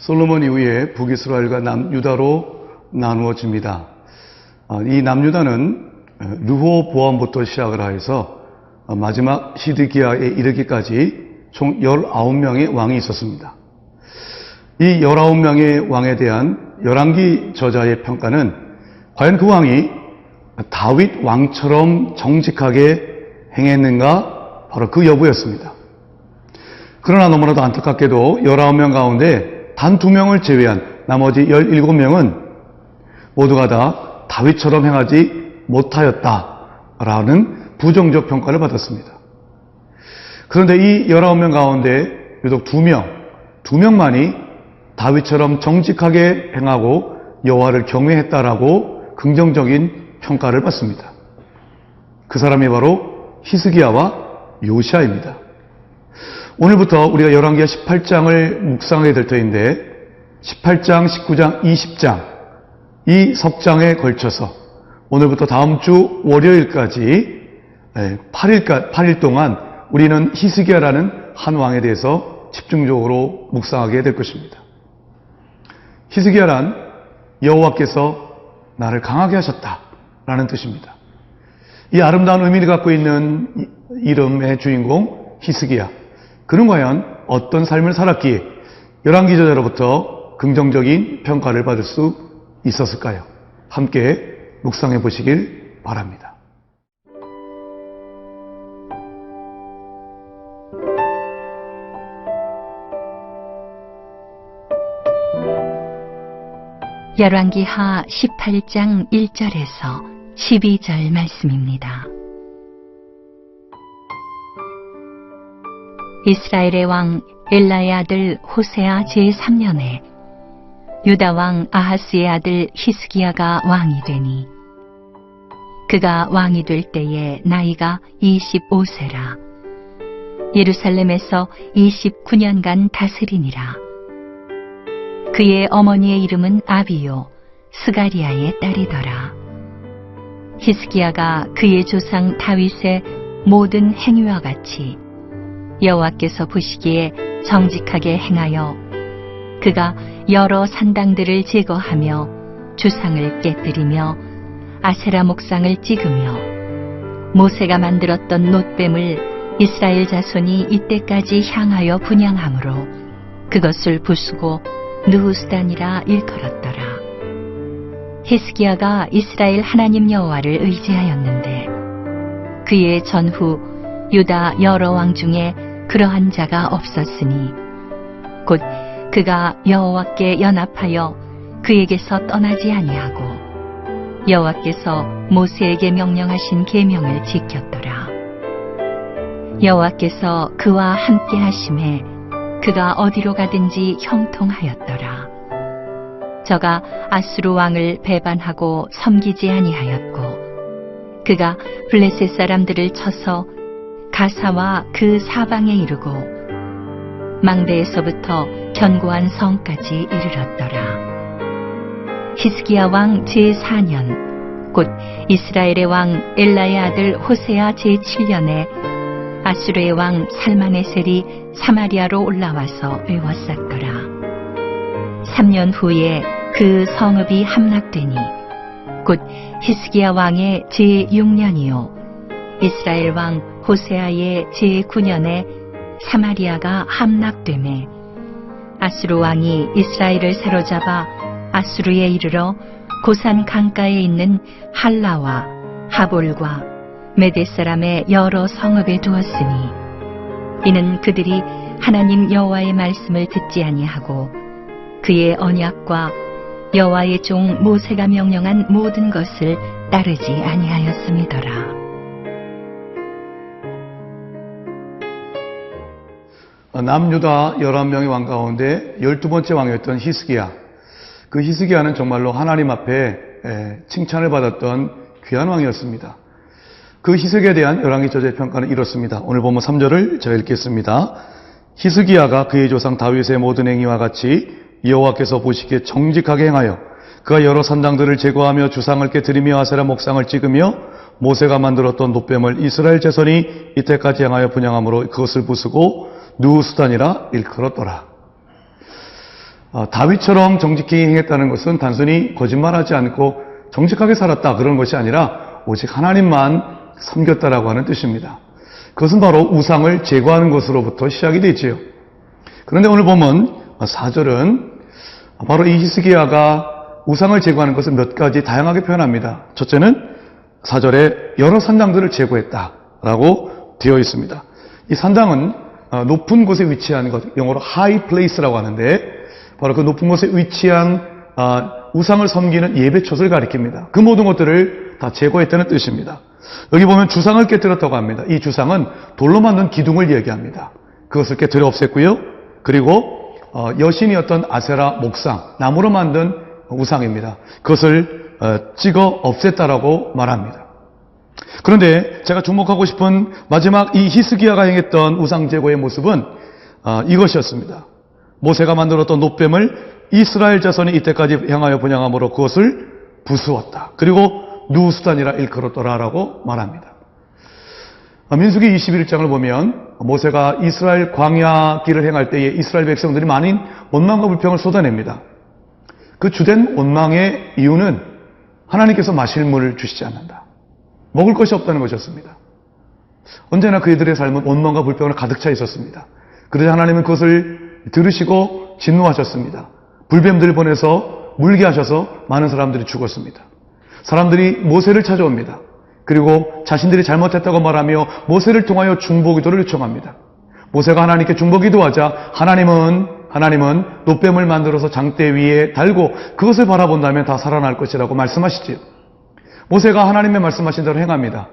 솔로몬 이후에 북이스라엘과 남유다로 나누어집니다. 이 남유다는 르호보암부터 시작을 하여서 마지막 시드기야에 이르기까지 총 19명의 왕이 있었습니다. 이 19명의 왕에 대한 열왕기 저자의 평가는 과연 그 왕이 다윗 왕처럼 정직하게 행했는가? 바로 그 여부였습니다. 그러나 너무나도 안타깝게도 19명 가운데 단 2명을 제외한 나머지 17명은 모두가 다 다윗처럼 행하지 못하였다라는 부정적 평가를 받았습니다. 그런데 이 19명 가운데 유독 2명만이 다윗처럼 정직하게 행하고 여호와를 경외했다라고 긍정적인 평가를 받습니다. 그 사람이 바로 히스기야와 요시야입니다. 오늘부터 우리가 열왕기하 18장을 묵상하게 될 터인데 18장, 19장, 20장 이 석장에 걸쳐서 오늘부터 다음 주 월요일까지 8일 동안 우리는 히스기야라는 한 왕에 대해서 집중적으로 묵상하게 될 것입니다. 히스기야란 여호와께서 나를 강하게 하셨다라는 뜻입니다. 이 아름다운 의미를 갖고 있는 이름의 주인공 히스기야, 그는 과연 어떤 삶을 살았기에 열왕기 저자로부터 긍정적인 평가를 받을 수 있었을까요? 함께 묵상해 보시길 바랍니다. 열왕기하 18장 1절에서 12절 말씀입니다. 이스라엘의 왕 엘라의 아들 호세아 제3년에 유다 왕 아하스의 아들 히스기야가 왕이 되니 그가 왕이 될 때에 나이가 25세라. 예루살렘에서 29년간 다스리니라. 그의 어머니의 이름은 아비요 스가리아의 딸이더라. 히스기야가 그의 조상 다윗의 모든 행위와 같이 여호와께서 보시기에 정직하게 행하여 그가 여러 산당들을 제거하며 주상을 깨뜨리며 아세라 목상을 찍으며 모세가 만들었던 놋뱀을 이스라엘 자손이 이때까지 향하여 분향함으로 그것을 부수고 느후스단이라 일컬었더라. 히스기야가 이스라엘 하나님 여호와를 의지하였는데 그의 전후 유다 여러 왕 중에 그러한 자가 없었으니 곧 그가 여호와께 연합하여 그에게서 떠나지 아니하고 여호와께서 모세에게 명령하신 계명을 지켰더라. 여호와께서 그와 함께 하심에 그가 어디로 가든지 형통하였더라. 저가 아수르 왕을 배반하고 섬기지 아니하였고 그가 블레셋 사람들을 쳐서 가사와 그 사방에 이르고 망대에서부터 견고한 성까지 이르렀더라. 히스기야 왕 제4년 곧 이스라엘의 왕 엘라의 아들 호세아 제7년에 아수르의 왕 살마네셀이 사마리아로 올라와서 에워쌌더라. 3년 후에 그 성읍이 함락되니 곧 히스기야 왕의 제6년이요 이스라엘 왕 호세아의 제9년에 사마리아가 함락되매 아수르 왕이 이스라엘을 사로잡아 아수르에 이르러 고산 강가에 있는 할라와 하볼과 메대 사람의 여러 성읍에 두었으니 이는 그들이 하나님 여호와의 말씀을 듣지 아니하고 그의 언약과 여호와의 종 모세가 명령한 모든 것을 따르지 아니하였음이더라. 남유다 11명의 왕 가운데 12번째 왕이었던 히스기야. 그 히스기야는 정말로 하나님 앞에 칭찬을 받았던 귀한 왕이었습니다. 그 히스기야에 대한 열왕기 저자의 평가는 이렇습니다. 오늘 보면 3절을 제가 읽겠습니다. 히스기야가 그의 조상 다윗의 모든 행위와 같이 여호와께서 보시기에 정직하게 행하여 그가 여러 산당들을 제거하며 주상을 깨뜨리며 아세라 목상을 찍으며 모세가 만들었던 놋뱀을 이스라엘 자손이 이때까지 행하여 분양함으로 그것을 부수고 누수단이라 일컬었더라. 다윗처럼 정직히 행했다는 것은 단순히 거짓말하지 않고 정직하게 살았다 그런 것이 아니라 오직 하나님만 섬겼다라고 하는 뜻입니다. 그것은 바로 우상을 제거하는 것으로부터 시작이 되지요. 그런데 오늘 보면 4절은 바로 이 히스기야가 우상을 제거하는 것을 몇 가지 다양하게 표현합니다. 첫째는 4절에 여러 산당들을 제거했다라고 되어 있습니다. 이 산당은 높은 곳에 위치한 것, 영어로 high place라고 하는데 바로 그 높은 곳에 위치한 우상을 섬기는 예배처를 가리킵니다. 그 모든 것들을 다 제거했다는 뜻입니다. 여기 보면 주상을 깨뜨렸다고 합니다. 이 주상은 돌로 만든 기둥을 얘기합니다. 그것을 깨뜨려 없앴고요. 그리고 여신이었던 아세라 목상, 나무로 만든 우상입니다. 그것을 찍어 없앴다라고 말합니다. 그런데 제가 주목하고 싶은 마지막 이 히스기야가 행했던 우상 제거의 모습은 이것이었습니다. 모세가 만들었던 놋뱀을 이스라엘 자손이 이때까지 향하여 분양함으로 그것을 부수었다. 그리고 누수단이라 일컬었더라라고 말합니다. 민수기 21장을 보면 모세가 이스라엘 광야 길을 행할 때에 이스라엘 백성들이 많은 원망과 불평을 쏟아냅니다. 그 주된 원망의 이유는 하나님께서 마실 물을 주시지 않는다. 먹을 것이 없다는 것이었습니다. 언제나 그들의 삶은 원망과 불평으로 가득 차 있었습니다. 그러자 하나님은 그것을 들으시고 진노하셨습니다. 불뱀들을 보내서 물게 하셔서 많은 사람들이 죽었습니다. 사람들이 모세를 찾아옵니다. 그리고 자신들이 잘못했다고 말하며 모세를 통하여 중보기도를 요청합니다. 모세가 하나님께 중보기도하자 하나님은 놋뱀을 만들어서 장대 위에 달고 그것을 바라본다면 다 살아날 것이라고 말씀하시지요. 모세가 하나님의 말씀하신 대로 행합니다.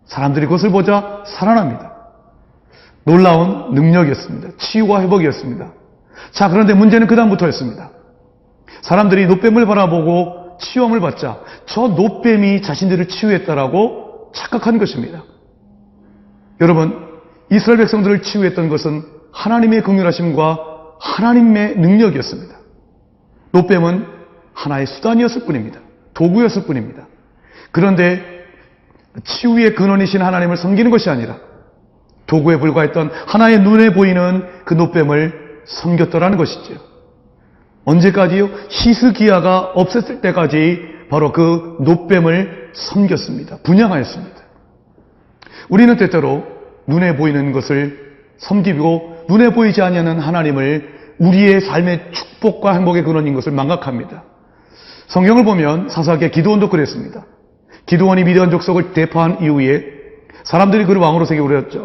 사람들이 그것을 보자 살아납니다. 놀라운 능력이었습니다. 치유와 회복이었습니다. 자, 그런데 문제는 그 다음부터였습니다. 사람들이 놋뱀을 바라보고 치유함을 받자 저 놋뱀이 자신들을 치유했다라고 착각한 것입니다. 여러분, 이스라엘 백성들을 치유했던 것은 하나님의 긍휼하심과 하나님의 능력이었습니다. 놋뱀은 하나의 수단이었을 뿐입니다. 도구였을 뿐입니다. 그런데 치유의 근원이신 하나님을 섬기는 것이 아니라 도구에 불과했던 하나의 눈에 보이는 그 놋뱀을 섬겼더라는 것이죠. 언제까지요? 히스기야가 없앴을 때까지 바로 그 놋뱀을 섬겼습니다. 분양하였습니다. 우리는 때때로 눈에 보이는 것을 섬기고 눈에 보이지 아니하는 하나님을 우리의 삶의 축복과 행복의 근원인 것을 망각합니다. 성경을 보면 사사기의 기드온도 그랬습니다. 기드온이 미디안 족속을 대파한 이후에 사람들이 그를 왕으로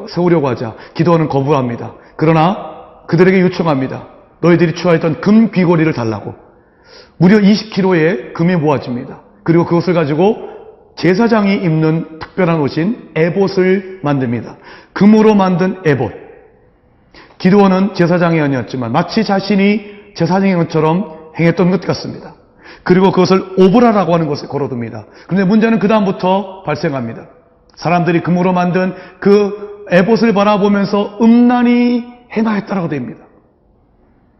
세우려고 하자 기드온은 거부합니다. 그러나 그들에게 요청합니다. 너희들이 취하였던 금 귀걸이를 달라고. 무려 20kg의 금이 모아집니다. 그리고 그것을 가지고 제사장이 입는 특별한 옷인 에봇을 만듭니다. 금으로 만든 에봇. 기드온은 제사장이 아니었지만 마치 자신이 제사장인 것처럼 행했던 것 같습니다. 그리고 그것을 오브라라고 하는 것에 걸어둡니다. 그런데 문제는 그 다음부터 발생합니다. 사람들이 금으로 만든 그 에봇을 바라보면서 음란히 행하였다라고 됩니다.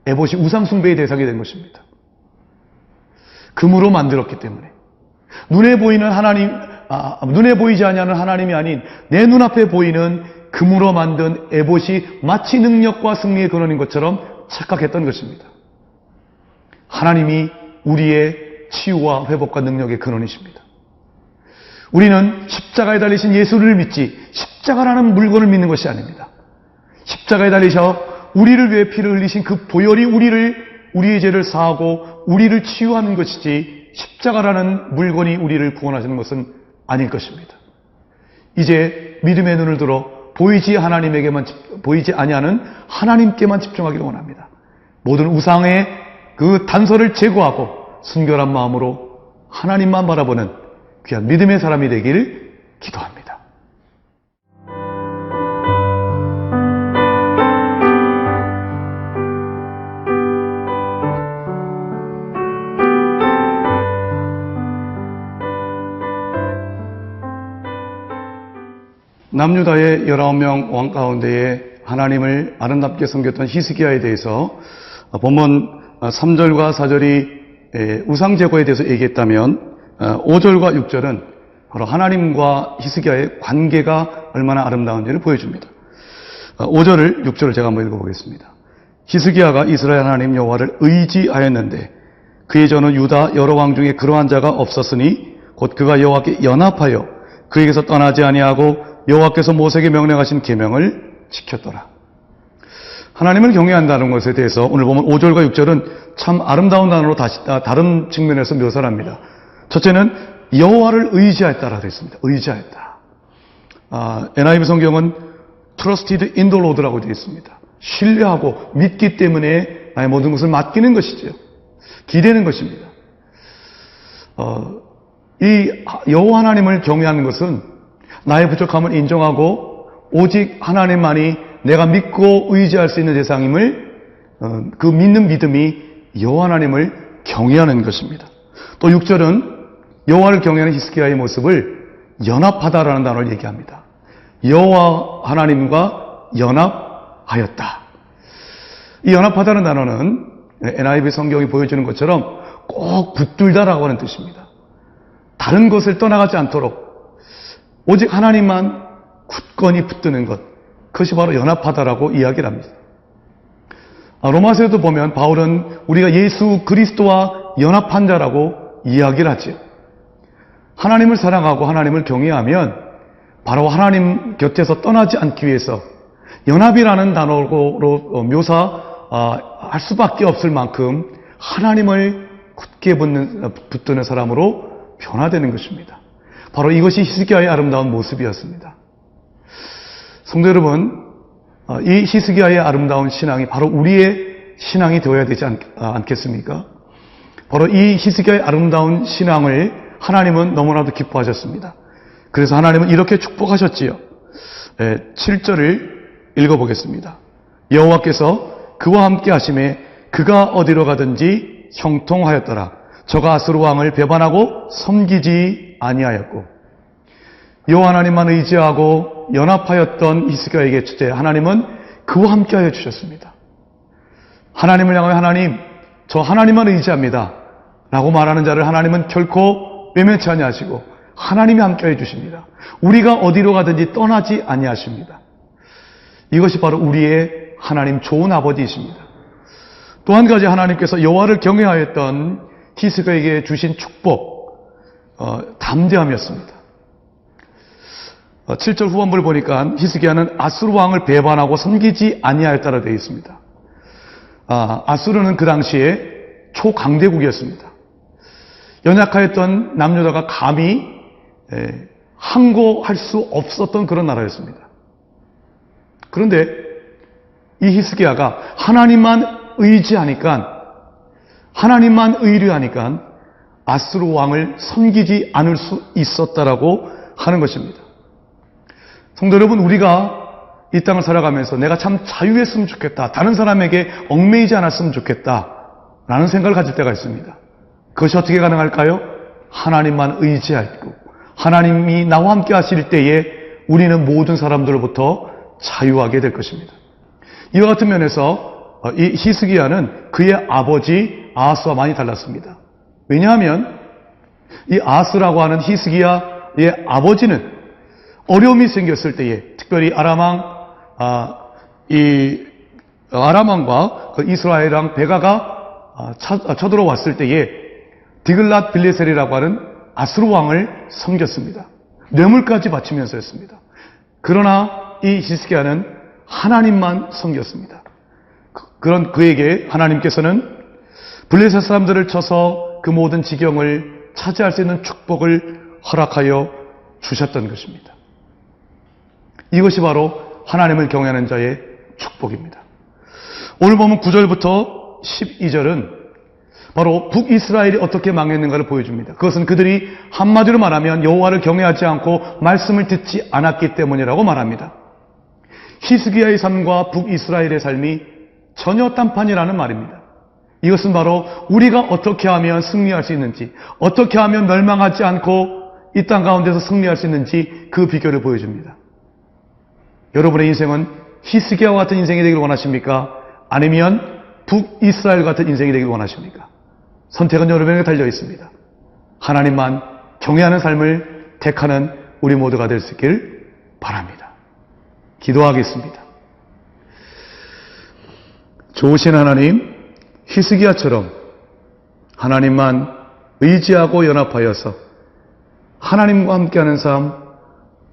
에봇이 우상 숭배의 대상이 된 것입니다. 금으로 만들었기 때문에 눈에 보이지 아니하는 하나님이 아닌 내 눈앞에 보이는 금으로 만든 에봇이 마치 능력과 승리의 근원인 것처럼 착각했던 것입니다. 하나님이 우리의 치유와 회복과 능력의 근원이십니다. 우리는 십자가에 달리신 예수를 믿지 십자가라는 물건을 믿는 것이 아닙니다. 십자가에 달리셔 우리를 위해 피를 흘리신 그 보혈이 우리의 죄를 사하고 우리를 치유하는 것이지 십자가라는 물건이 우리를 구원하시는 것은 아닐 것입니다. 이제 믿음의 눈을 들어 보이지 아니하는 하나님께만 집중하기를 원합니다. 모든 우상의 그 단서를 제거하고 순결한 마음으로 하나님만 바라보는 귀한 믿음의 사람이 되기를 기도합니다. 남유다의 19명 왕 가운데에 하나님을 아름답게 섬겼던 히스기야에 대해서 본문 3절과 4절이 우상 제거에 대해서 얘기했다면 5절과 6절은 바로 하나님과 히스기야의 관계가 얼마나 아름다운지를 보여줍니다. 5절을 6절을 제가 한번 읽어보겠습니다. 히스기야가 이스라엘 하나님 여호와를 의지하였는데 그의 전후 유다 여러 왕 중에 그러한 자가 없었으니 곧 그가 여호와께 연합하여 그에게서 떠나지 아니하고 여호와께서 모세에게 명령하신 계명을 지켰더라. 하나님을 경외한다는 것에 대해서 오늘 보면 5절과 6절은 참 아름다운 단어로 다른 측면에서 묘사를 합니다. 첫째는 여호와를 의지하였다라고 되어 있습니다. 의지하였다. NIV 성경은 trusted in the Lord라고 되어 있습니다. 신뢰하고 믿기 때문에 나의 모든 것을 맡기는 것이죠. 기대는 것입니다. 이 여호와 하나님을 경외하는 것은 나의 부족함을 인정하고 오직 하나님만이 내가 믿고 의지할 수 있는 대상임을 그 믿는 믿음이 여호와 하나님을 경외하는 것입니다. 또 6절은 여호와를 경외하는 히스기야의 모습을 연합하다라는 단어를 얘기합니다. 여호와 하나님과 연합하였다. 이 연합하다는 단어는 NIV 성경이 보여주는 것처럼 꼭 붙들다라고 하는 뜻입니다. 다른 것을 떠나가지 않도록 오직 하나님만 굳건히 붙드는 것, 그것이 바로 연합하다라고 이야기를 합니다. 로마서에도 보면 바울은 우리가 예수 그리스도와 연합한 자라고 이야기를 하죠. 하나님을 사랑하고 하나님을 경외하면 바로 하나님 곁에서 떠나지 않기 위해서 연합이라는 단어로 묘사할 수밖에 없을 만큼 하나님을 굳게 붙드는 사람으로 변화되는 것입니다. 바로 이것이 히스기야의 아름다운 모습이었습니다. 성도 여러분, 이 히스기야의 아름다운 신앙이 바로 우리의 신앙이 되어야 되지 않겠습니까? 바로 이 히스기야의 아름다운 신앙을 하나님은 너무나도 기뻐하셨습니다. 그래서 하나님은 이렇게 축복하셨지요. 7절을 읽어보겠습니다. 여호와께서 그와 함께 하심에 그가 어디로 가든지 형통하였더라. 저가 아수르 왕을 배반하고 섬기지 아니하였고. 여호와 하나님만 의지하고 연합하였던 히스기야에게 주제 하나님은 그와 함께하여 주셨습니다. 하나님을 향하여 하나님, 저 하나님만 의지합니다 라고 말하는 자를 하나님은 결코 외면치 아니하시고 하나님이 함께해 주십니다. 우리가 어디로 가든지 떠나지 아니하십니다. 이것이 바로 우리의 하나님 좋은 아버지이십니다. 또 한 가지 하나님께서 여호와를 경외하였던 히스기야에게 주신 축복, 담대함이었습니다. 7절 후반부를 보니까 히스기야는 아수르 왕을 배반하고 섬기지 아니하였다라 되어 있습니다. 아수르는 그 당시에 초강대국이었습니다. 연약하였던 남유다가 감히 항거할 수 없었던 그런 나라였습니다. 그런데 이 히스기야가 하나님만 의지하니까, 하나님만 의뢰하니까 아수르 왕을 섬기지 않을 수 있었다라고 하는 것입니다. 성도 여러분, 우리가 이 땅을 살아가면서 내가 참 자유했으면 좋겠다, 다른 사람에게 얽매이지 않았으면 좋겠다 라는 생각을 가질 때가 있습니다. 그것이 어떻게 가능할까요? 하나님만 의지하고 하나님이 나와 함께 하실 때에 우리는 모든 사람들로부터 자유하게 될 것입니다. 이와 같은 면에서 이 히스기야는 그의 아버지 아하스와 많이 달랐습니다. 왜냐하면 이 아하스라고 하는 히스기야의 아버지는 어려움이 생겼을 때에 특별히 아람왕과 그 이스라엘 왕 베가가 쳐들어왔을 때에 디글랏 빌레셀이라고 하는 아수르 왕을 섬겼습니다. 뇌물까지 바치면서였습니다. 그러나 이 히스기야는 하나님만 섬겼습니다. 그런 그에게 하나님께서는 블레셋 사람들을 쳐서 그 모든 지경을 차지할 수 있는 축복을 허락하여 주셨던 것입니다. 이것이 바로 하나님을 경외하는 자의 축복입니다. 오늘 보면 9절부터 12절은 바로 북이스라엘이 어떻게 망했는가를 보여줍니다. 그것은 그들이 한마디로 말하면 여호와를 경외하지 않고 말씀을 듣지 않았기 때문이라고 말합니다. 히스기야의 삶과 북이스라엘의 삶이 전혀 딴판이라는 말입니다. 이것은 바로 우리가 어떻게 하면 승리할 수 있는지, 어떻게 하면 멸망하지 않고 이 땅 가운데서 승리할 수 있는지 그 비결을 보여줍니다. 여러분의 인생은 히스기야와 같은 인생이 되기를 원하십니까? 아니면 북이스라엘 같은 인생이 되기를 원하십니까? 선택은 여러분에게 달려 있습니다. 하나님만 경외하는 삶을 택하는 우리 모두가 될 수 있길 바랍니다. 기도하겠습니다. 좋으신 하나님, 히스기야처럼 하나님만 의지하고 연합하여서 하나님과 함께하는 삶,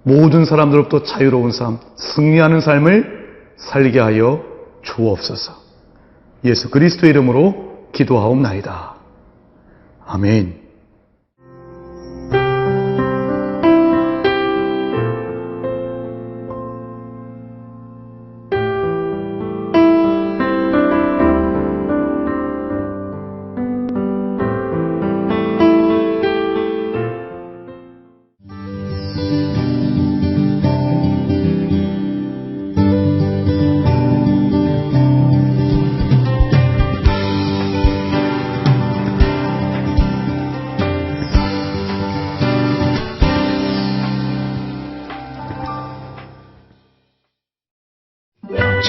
모든 사람들로부터 자유로운 삶, 승리하는 삶을 살게 하여 주옵소서. 예수 그리스도의 이름으로 기도하옵나이다. 아멘.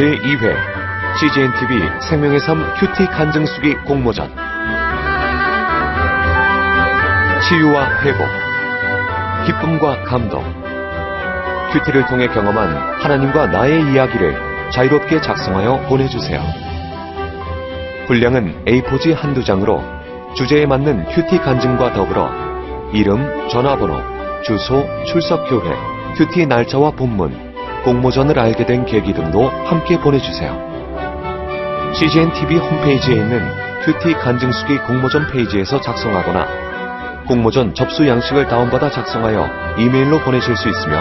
제2회 CGNTV 생명의 삶 큐티 간증수기 공모전. 치유와 회복, 기쁨과 감동, 큐티를 통해 경험한 하나님과 나의 이야기를 자유롭게 작성하여 보내주세요. 분량은 A4지 한두 장으로 주제에 맞는 큐티 간증과 더불어 이름, 전화번호, 주소, 출석교회, 큐티 날짜와 본문, 공모전을 알게 된 계기 등도 함께 보내주세요. CGNTV 홈페이지에 있는 큐티 간증수기 공모전 페이지에서 작성하거나 공모전 접수 양식을 다운받아 작성하여 이메일로 보내실 수 있으며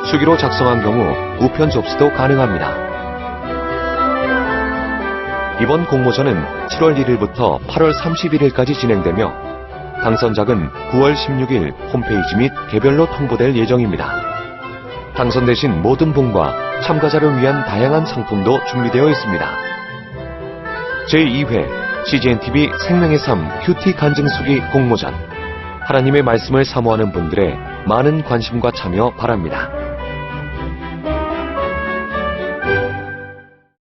수기로 작성한 경우 우편 접수도 가능합니다. 이번 공모전은 7월 1일부터 8월 31일까지 진행되며 당선작은 9월 16일 홈페이지 및 개별로 통보될 예정입니다. 당선되신 모든 분과 참가자를 위한 다양한 상품도 준비되어 있습니다. 제2회 CGNTV 생명의 삶 큐티 간증수기 공모전. 하나님의 말씀을 사모하는 분들의 많은 관심과 참여 바랍니다.